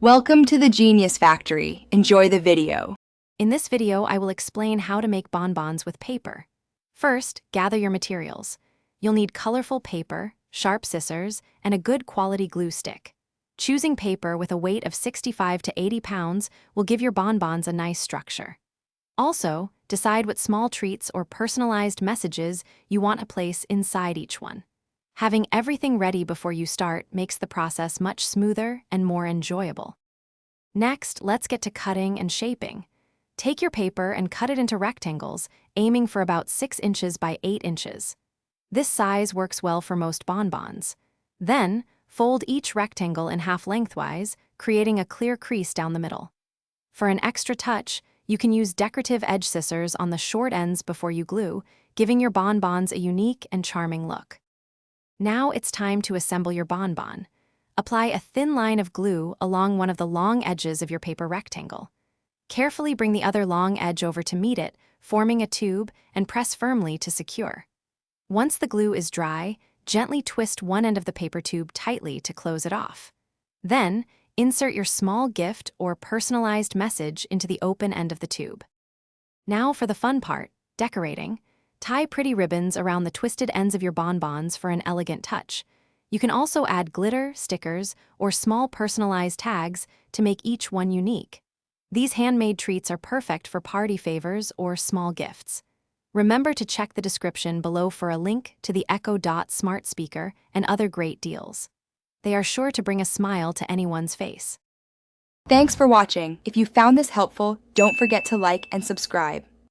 Welcome to the Genius Factory. Enjoy the video. In this video, I will explain how to make bonbons with paper. First, gather your materials. You'll need colorful paper, sharp scissors, and a good quality glue stick. Choosing paper with a weight of 65 to 80 pounds will give your bonbons a nice structure. Also, decide what small treats or personalized messages you want to place inside each one. Having everything ready before you start makes the process much smoother and more enjoyable. Next, let's get to cutting and shaping. Take your paper and cut it into rectangles, aiming for about 6 inches by 8 inches. This size works well for most bonbons. Then, fold each rectangle in half lengthwise, creating a clear crease down the middle. For an extra touch, you can use decorative edge scissors on the short ends before you glue, giving your bonbons a unique and charming look. Now it's time to assemble your bonbon. Apply a thin line of glue along one of the long edges of your paper rectangle. Carefully bring the other long edge over to meet it, forming a tube, and press firmly to secure. Once the glue is dry, gently twist one end of the paper tube tightly to close it off. Then, insert your small gift or personalized message into the open end of the tube. Now for the fun part, decorating. Tie pretty ribbons around the twisted ends of your bonbons for an elegant touch. You can also add glitter, stickers, or small personalized tags to make each one unique. These handmade treats are perfect for party favors or small gifts. Remember to check the description below for a link to the Echo Dot smart speaker and other great deals. They are sure to bring a smile to anyone's face. Thanks for watching. If you found this helpful, don't forget to like and subscribe.